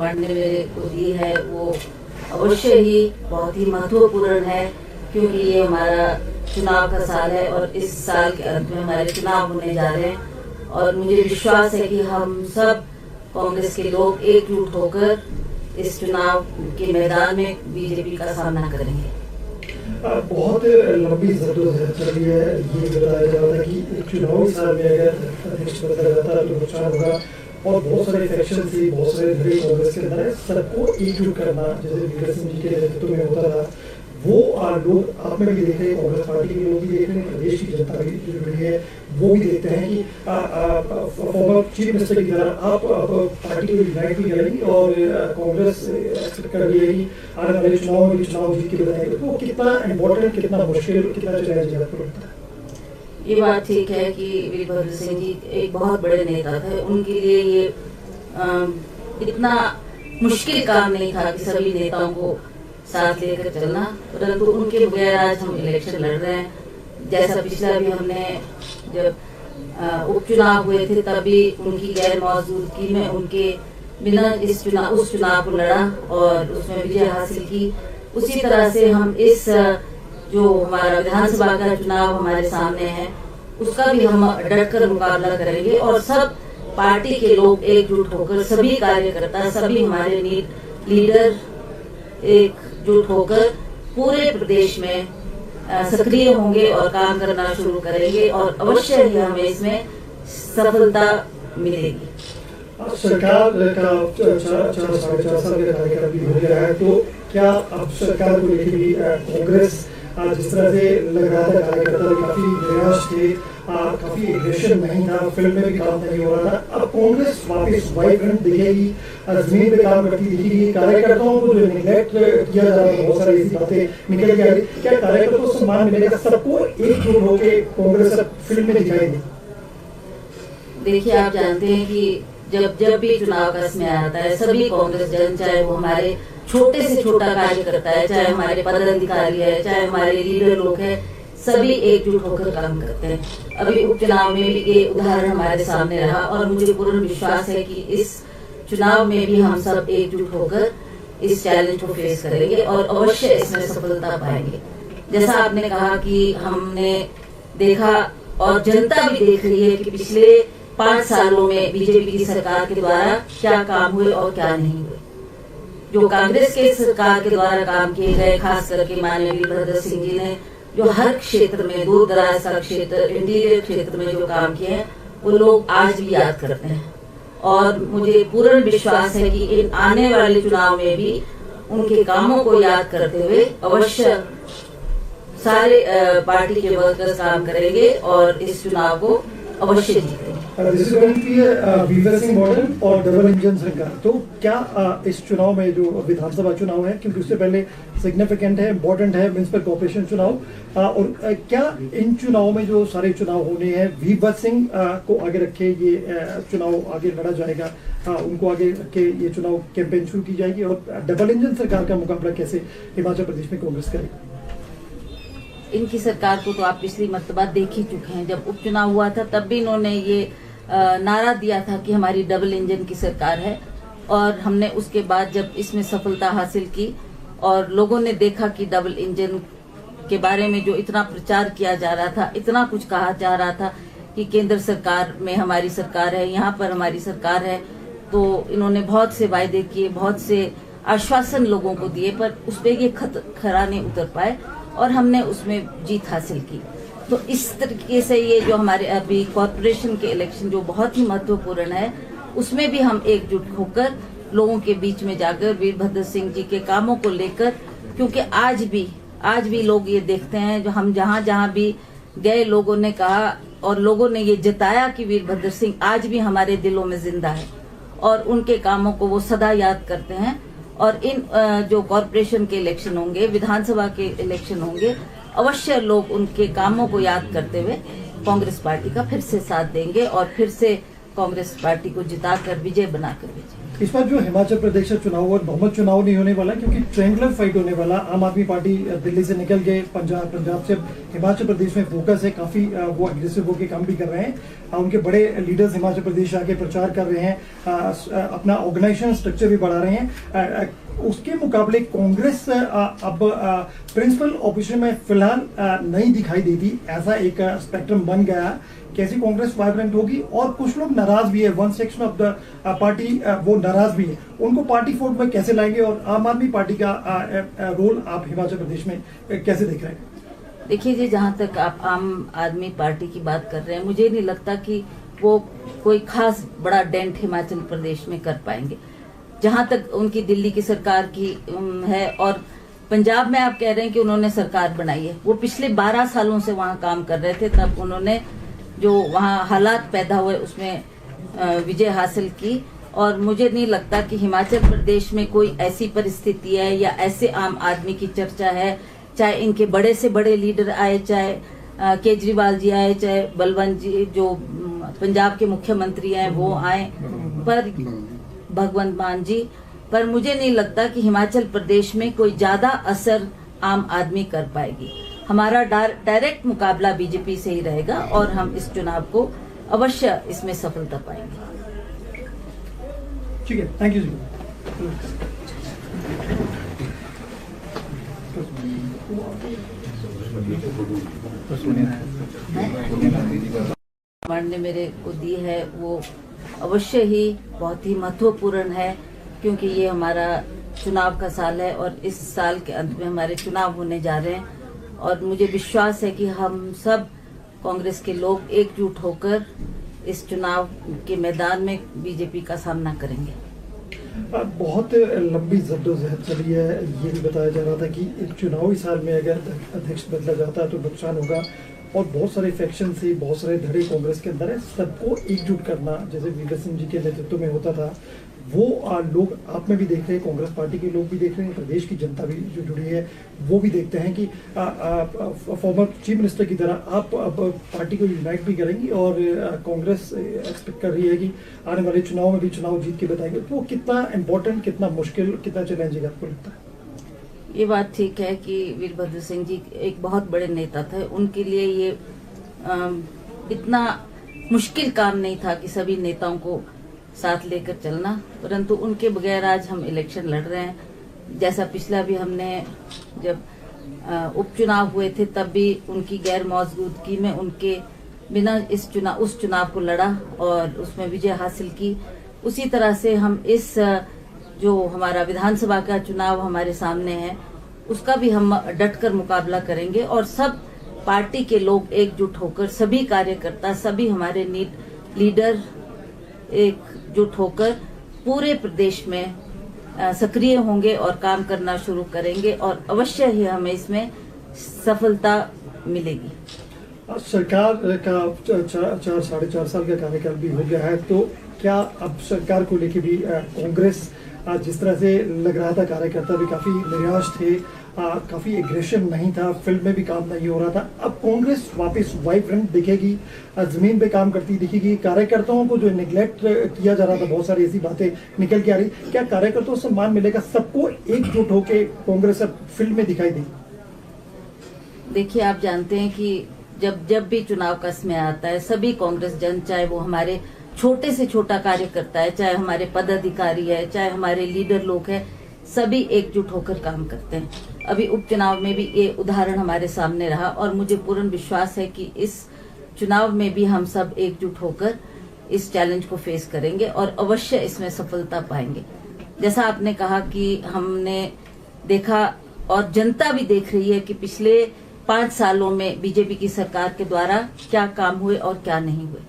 मेरे को दी है वो अवश्य ही बहुत ही महत्वपूर्ण है, क्योंकि ये हमारा चुनाव का साल है और इस साल के अंत में हमारे चुनाव होने जा रहे हैं और मुझे विश्वास है कि हम सब कांग्रेस के लोग एकजुट होकर इस चुनाव के मैदान में बीजेपी का सामना करेंगे। बहुत लंबी जद्दोजहद चली है। ये बताया जा रहा था कि चुनावी साल में अगर अध्यक्ष बदला जाता है तो नुकसान होगा और बहुत सारे फैक्शन थी, बहुत सारे धड़े कांग्रेस के अंदर है। सबको एकजुट करना जैसे वीर सिंह जी के नेतृत्व में होता था, वो लोग आप में भी देख रहे हैं, कांग्रेस पार्टी के लोग भी देख रहे हैं, प्रदेश की जनता भी जो जुड़ी है वो भी देखते हैं कि फॉर्मर चीफ मिनिस्टर की तरह आप पार्टी को यूनाइट भी करेंगी और कांग्रेस एक्सेप्ट कर रही है कि आने वाले चुनाव में भी चुनाव जीत के बताएंगे। तो कितना इम्पोर्टेंट, कितना मुश्किल, कितना चैलेंज लगता है? ये बात ठीक है कि वीरभद्र सिंह जी एक बहुत बड़े नेता थे, उनके लिए ये इतना मुश्किल काम नहीं था कि सभी नेताओं को साथ लेकर चलना, परंतु उनके बगैर आज हम इलेक्शन लड़ रहे हैं। जैसा पिछला भी हमने जब उपचुनाव हुए थे तब भी उनकी गैर मौजूदगी में उनके बिना उस चुनाव को लड़ा और उसमें विजय हासिल की। उसी तरह से हम इस जो हमारा विधानसभा का चुनाव हमारे सामने है उसका भी हम डटकर मुकाबला करेंगे और सब पार्टी के लोग एकजुट होकर, सभी कार्यकर्ता, सभी हमारे लीडर एकजुट होकर पूरे प्रदेश में सक्रिय होंगे और काम करना शुरू करेंगे और अवश्य ही हमें इसमें सफलता मिलेगी। सरकार का 4.5 साल का कार्यकाल भी हो गया है, तो क्या अब सरकार को लेकर भी कांग्रेस जिस तरह से लग रहा था कार्यकर्ता काफी निराश थे, काफी एग्रेशन नहीं था, फिल्म में भी काम नहीं हो रहा था, अब कांग्रेस वापस वाइब्रेंट दिखेगी, जमीन पे काम करती दिखेगी, कार्यकर्ताओं को जो निगलेक्ट किया जा रहा है बहुत सारी ऐसी बातें निकल के आ रही, क्या कार्यकर्ताओं को सम्मान मिलेगा? सबको एकजुट होकर कांग्रेस फिल्म में दिखाएगी? देखिए, आप जानते हैं कि जब भी चुनाव का समय आता है सभी कांग्रेस जन, चाहे वो हमारे छोटे से छोटा कार्यकर्ता है, चाहे हमारे पदाधिकारी है, चाहे हमारे लीडर लोग हैं, सभी एकजुट होकर काम करते हैं। अभी उपचुनाव में भी ये उदाहरण हमारे सामने रहा और मुझे पूर्ण विश्वास है कि इस चुनाव में भी हम सब एकजुट होकर इस चैलेंज को फेस करेंगे और अवश्य इसमें सफलता पाएंगे। जैसा आपने कहा कि हमने देखा और जनता भी देख रही है कि पिछले 5 सालों में बीजेपी की सरकार के द्वारा क्या काम हुए और क्या नहीं हुए। जो कांग्रेस के सरकार के द्वारा काम किए गए, खास करके माननीय वीरभद्र सिंह जी ने जो हर क्षेत्र में, दूर दराज का क्षेत्र, इंटीरियर क्षेत्र में जो काम किए हैं वो लोग आज भी याद करते हैं और मुझे पूर्ण विश्वास है कि इन आने वाले चुनाव में भी उनके कामों को याद करते हुए अवश्य सारे पार्टी के वर्कर्स काम करेंगे और इस चुनाव को अवश्य जीतेंगे। This is going to be Virbhadra Singh model और डबल इंजन सरकार। तो क्या इस चुनाव में जो विधानसभा चुनाव है, क्योंकि उससे पहले सिग्निफिकेंट है, इम्पोर्टेंट है म्युनिसिपल कॉर्पोरेशन चुनाव, और क्या इन चुनाव में जो सारे चुनाव होने हैं वीरभद्र सिंह को आगे रखे ये चुनाव आगे लड़ा जाएगा, उनको आगे रखे ये चुनाव कैंपेन शुरू की जाएगी और डबल इंजन सरकार का मुकाबला कैसे हिमाचल प्रदेश में कांग्रेस करेगी? इनकी सरकार को तो आप पिछली मर्तबा देख ही चुके हैं। जब उपचुनाव हुआ था तब भी इन्होंने ये नारा दिया था कि हमारी डबल इंजन की सरकार है और हमने उसके बाद जब इसमें सफलता हासिल की और लोगों ने देखा कि डबल इंजन के बारे में जो इतना प्रचार किया जा रहा था, इतना कुछ कहा जा रहा था कि केंद्र सरकार में हमारी सरकार है, यहाँ पर हमारी सरकार है, तो इन्होंने बहुत से वायदे किए, बहुत से आश्वासन लोगों को दिए, पर उस पर ये खरा नहीं उतर पाए और हमने उसमें जीत हासिल की। तो इस तरीके से ये जो हमारे अभी कॉर्पोरेशन के इलेक्शन जो बहुत ही महत्वपूर्ण है उसमें भी हम एकजुट होकर लोगों के बीच में जाकर वीरभद्र सिंह जी के कामों को लेकर, क्योंकि आज भी लोग ये देखते हैं, जो हम जहाँ भी गए लोगों ने कहा और लोगों ने ये जताया कि वीरभद्र सिंह आज भी हमारे दिलों में जिंदा है और उनके कामों को वो सदा याद करते हैं। और इन जो कॉर्पोरेशन के इलेक्शन होंगे, विधानसभा के इलेक्शन होंगे, अवश्य लोग उनके कामों को याद करते हुए कांग्रेस पार्टी का फिर से साथ देंगे और फिर से कांग्रेस पार्टी को जिताकर विजय बनाकर भेजेंगे। इस बार जो हिमाचल प्रदेश से चुनाव और बहुमत चुनाव नहीं होने वाला क्योंकि ट्रायंगुलर फाइट होने वाला। आम आदमी पार्टी दिल्ली से निकल गए, पंजाब से हिमाचल प्रदेश में फोकस है, काफी वो एग्रेसिव होकर काम भी कर रहे हैं। उनके बड़े लीडर्स हिमाचल प्रदेश आके प्रचार कर रहे हैं, अपना ऑर्गेनाइजेशन स्ट्रक्चर भी बढ़ा रहे हैं। उसके मुकाबले कांग्रेस अब प्रिंसिपल ऑपोजिशन में फिलहाल नहीं दिखाई देती, ऐसा एक स्पेक्ट्रम बन गया। कैसी कांग्रेस वाइब्रेंट होगी? और कुछ लोग नाराज भी है, one section of the party वो नाराज भी है, उनको पार्टी फोर्ट में कैसे लाएंगे? और आम आदमी पार्टी का रोल आप हिमाचल प्रदेश में कैसे देख रहे हैं? देखिए जी, जहाँ तक आप आम आदमी पार्टी की बात कर रहे हैं, मुझे नहीं लगता कि वो कोई खास बड़ा डेंट हिमाचल प्रदेश में कर पाएंगे। जहाँ तक उनकी दिल्ली की सरकार की है, और पंजाब में आप कह रहे हैं कि उन्होंने सरकार बनाई है, वो पिछले 12 सालों से वहाँ काम कर रहे थे, तब उन्होंने जो वहाँ हालात पैदा हुए उसमें विजय हासिल की। और मुझे नहीं लगता कि हिमाचल प्रदेश में कोई ऐसी परिस्थिति है या ऐसे आम आदमी की चर्चा है, चाहे इनके बड़े से बड़े लीडर आए, चाहे केजरीवाल जी आए, चाहे बलवंत जी जो पंजाब के मुख्यमंत्री हैं वो आए, पर भगवंत मान जी, पर मुझे नहीं लगता कि हिमाचल प्रदेश में कोई ज्यादा असर आम आदमी कर पाएगी। हमारा डायरेक्ट मुकाबला बीजेपी से ही रहेगा और हम इस चुनाव को अवश्य इसमें सफलता पाएंगे। ठीक है, थैंक यू जी। ने मेरे को दी है वो अवश्य ही बहुत ही महत्वपूर्ण है, क्योंकि ये हमारा चुनाव का साल है और इस साल के अंत में हमारे चुनाव होने जा रहे हैं। और मुझे विश्वास है कि हम सब कांग्रेस के लोग एकजुट होकर इस चुनाव के मैदान में बीजेपी का सामना करेंगे। बहुत लंबी जद्दोजहद चली है। ये भी बताया जा रहा था कि एक चुनावी साल में अगर अध्यक्ष बदला जाता है तो नुकसान होगा, और बहुत सारे फैक्शन से बहुत सारे धड़े कांग्रेस के अंदर है। सबको एकजुट करना जैसे वीर सिंह जी के नेतृत्व में होता था, वो लोग आप में भी देख रहे हैं, कांग्रेस पार्टी के लोग भी देख रहे हैं, प्रदेश की जनता भी जो जुड़ी है वो भी देखते हैं कि फॉर्मर चीफ मिनिस्टर की तरह आप अब पार्टी को यूनाइट भी करेंगी। और कांग्रेस एक्सपेक्ट कर रही है कि आने वाले चुनाव में भी चुनाव जीत के बताएंगे। तो कितना इम्पोर्टेंट, कितना मुश्किल, कितना चैलेंजिंग आपको लगता है? ये बात ठीक है कि वीरभद्र सिंह जी एक बहुत बड़े नेता थे, उनके लिए ये इतना मुश्किल काम नहीं था कि सभी नेताओं को साथ लेकर चलना, परंतु उनके बगैर आज हम इलेक्शन लड़ रहे हैं। जैसा पिछला भी हमने जब उपचुनाव हुए थे तब भी उनकी गैर मौजूदगी में उनके बिना उस चुनाव को लड़ा और उसमें विजय हासिल की। उसी तरह से हम इस जो हमारा विधानसभा का चुनाव हमारे सामने है उसका भी हम डटकर मुकाबला करेंगे, और सब पार्टी के लोग एकजुट होकर, सभी कार्यकर्ता, सभी हमारे लीडर एकजुट होकर पूरे प्रदेश में सक्रिय होंगे और काम करना शुरू करेंगे, और अवश्य ही हमें इसमें सफलता मिलेगी। सरकार का 4-4.5 साल का कार्यकाल भी हो गया है, तो क्या अब सरकार को लेके भी कांग्रेस जिस तरह से लग रहा था, कार्यकर्ता भी काफी निराश थे, काफी एग्रेशन नहीं था, फील्ड में भी काम नहीं हो रहा था, अब कांग्रेस वापस वाइब्रेंट दिखेगी, जमीन पे काम करती दिखेगी? कार्यकर्ताओं को जो निगलेक्ट किया जा रहा था, बहुत सारी ऐसी बातें निकल के आ रही, क्या कार्यकर्ताओं से सम्मान मिलेगा? सबको एकजुट होकर कांग्रेस अब फील्ड में दिखाई देगी? देखिए, आप जानते हैं कि जब भी चुनाव का समय आता है, सभी कांग्रेस जन, चाहे वो हमारे छोटे से छोटा कार्यकर्ता है, चाहे हमारे पदाधिकारी है, चाहे हमारे लीडर लोग हैं, सभी एकजुट होकर काम करते हैं। अभी उपचुनाव में भी ये उदाहरण हमारे सामने रहा, और मुझे पूर्ण विश्वास है कि इस चुनाव में भी हम सब एकजुट होकर इस चैलेंज को फेस करेंगे और अवश्य इसमें सफलता पाएंगे। जैसा आपने कहा कि हमने देखा और जनता भी देख रही है कि पिछले 5 सालों में बीजेपी की सरकार के द्वारा क्या काम हुए और क्या नहीं हुए।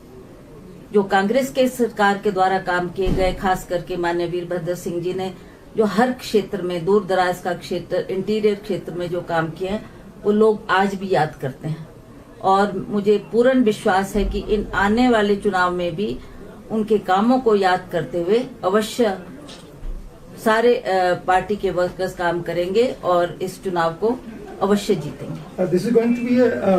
जो कांग्रेस के सरकार के द्वारा काम किए गए, खास करके माननीय वीरभद्र सिंह जी ने जो हर क्षेत्र में, दूर दराज का क्षेत्र, इंटीरियर क्षेत्र में जो काम किए हैं, वो लोग आज भी याद करते हैं। और मुझे पूर्ण विश्वास है कि इन आने वाले चुनाव में भी उनके कामों को याद करते हुए अवश्य सारे पार्टी के वर्कर्स काम करेंगे और इस चुनाव को अवश्य जीतेंगे। This is going to be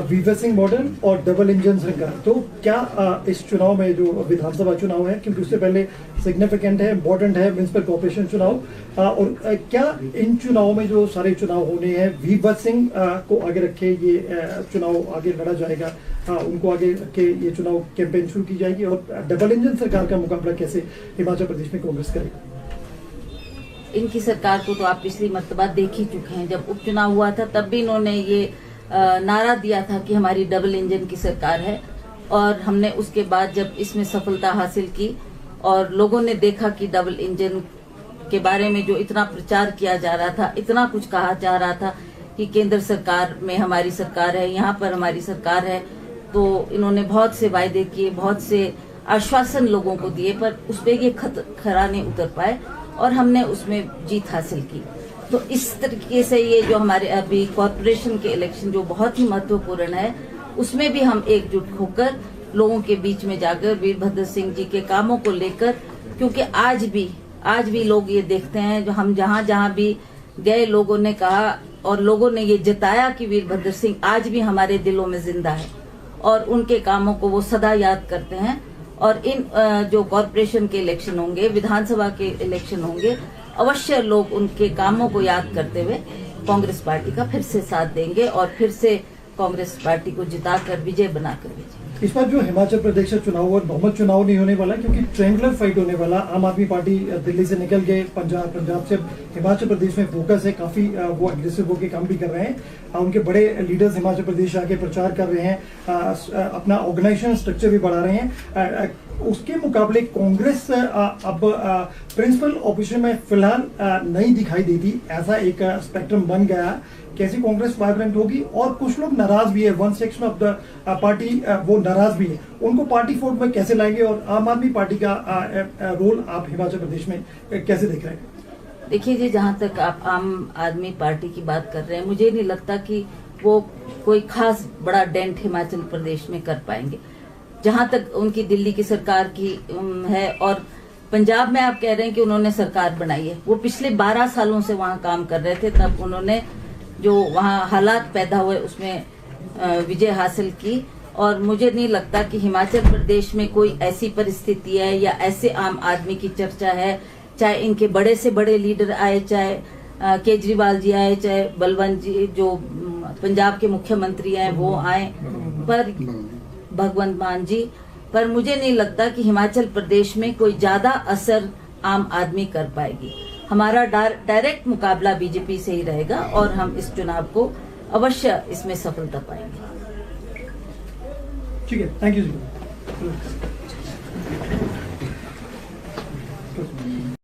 वीवर सिंह मॉडल और डबल इंजन सरकार। तो क्या इस चुनाव में जो विधानसभा चुनाव है, क्योंकि उससे पहले सिग्निफिकेंट है, इम्पोर्टेंट है म्युनिसिपल कॉर्पोरेशन चुनाव, और क्या इन चुनाव में जो सारे चुनाव होने हैं वीवर सिंह को आगे रखे ये चुनाव आगे लड़ा जाएगा, उनको आगे रखे ये चुनाव कैंपेन शुरू की जाएगी, और डबल इंजन सरकार का मुकाबला कैसे हिमाचल प्रदेश में कांग्रेस करेगी? इनकी सरकार को तो आप पिछली मर्तबा देख ही चुके हैं। जब उपचुनाव हुआ था तब भी इन्होंने ये नारा दिया था कि हमारी डबल इंजन की सरकार है, और हमने उसके बाद जब इसमें सफलता हासिल की और लोगों ने देखा कि डबल इंजन के बारे में जो इतना प्रचार किया जा रहा था, इतना कुछ कहा जा रहा था कि केंद्र सरकार में हमारी सरकार है, यहाँ पर हमारी सरकार है, तो इन्होंने बहुत से वायदे किए, बहुत से आश्वासन लोगों को दिए, पर उस पर ये खरा नहीं उतर पाए और हमने उसमें जीत हासिल की। तो इस तरीके से ये जो हमारे अभी कॉर्पोरेशन के इलेक्शन जो बहुत ही महत्वपूर्ण है, उसमें भी हम एकजुट होकर लोगों के बीच में जाकर वीरभद्र सिंह जी के कामों को लेकर, क्योंकि आज भी लोग ये देखते हैं, जो हम जहाँ भी गए लोगों ने कहा और लोगों ने ये जताया कि वीरभद्र सिंह आज भी हमारे दिलों में जिंदा है और उनके कामों को वो सदा याद करते हैं। और इन जो कॉर्पोरेशन के इलेक्शन होंगे, विधानसभा के इलेक्शन होंगे, अवश्य लोग उनके कामों को याद करते हुए कांग्रेस पार्टी का फिर से साथ देंगे और फिर से कांग्रेस पार्टी को जिताकर विजय बनाकर भेजेंगे। इस बार जो हिमाचल प्रदेश का चुनाव और बहुमत चुनाव नहीं होने वाला, क्योंकि ट्रायंगुलर फाइट होने वाला। आम आदमी पार्टी दिल्ली से निकल गए, पंजाब से हिमाचल प्रदेश में फोकस है, काफी वो एग्रेसिव होकर काम भी कर रहे हैं। उनके बड़े लीडर्स हिमाचल प्रदेश आके प्रचार कर रहे हैं, अपना ऑर्गेनाइजेशन स्ट्रक्चर भी बढ़ा रहे हैं। उसके मुकाबले कांग्रेस अब प्रिंसिपल ऑपोजिशन में फिलहाल नहीं दिखाई देती, ऐसा एक स्पेक्ट्रम बन गया। कैसी कांग्रेस वाइब्रेंट होगी? और कुछ लोग नाराज भी है, one section of the party वो नाराज भी है, उनको पार्टी फोर्ट में कैसे लाएंगे? और आम आदमी पार्टी का रोल आप हिमाचल प्रदेश में कैसे देख रहे हैं? देखिए जी, जहाँ तक आप आम आदमी पार्टी की बात कर रहे हैं, मुझे नहीं लगता कि वो कोई खास बड़ा डेंट हिमाचल प्रदेश में कर पाएंगे। जहाँ तक उनकी दिल्ली की सरकार की है, और पंजाब में आप कह रहे हैं कि उन्होंने सरकार बनाई है, वो पिछले 12 सालों से वहाँ काम कर रहे थे, तब उन्होंने जो वहाँ हालात पैदा हुए उसमें विजय हासिल की। और मुझे नहीं लगता कि हिमाचल प्रदेश में कोई ऐसी परिस्थिति है या ऐसे आम आदमी की चर्चा है, चाहे इनके बड़े से बड़े लीडर आए, चाहे केजरीवाल जी आए, चाहे बलवंत जी जो पंजाब के मुख्यमंत्री हैं वो आए, पर भगवंत मान जी, पर मुझे नहीं लगता कि हिमाचल प्रदेश में कोई ज्यादा असर आम आदमी कर पाएगी। हमारा डायरेक्ट मुकाबला बीजेपी से ही रहेगा और हम इस चुनाव को अवश्य इसमें सफलता पाएंगे। ठीक है, थैंक यू जी।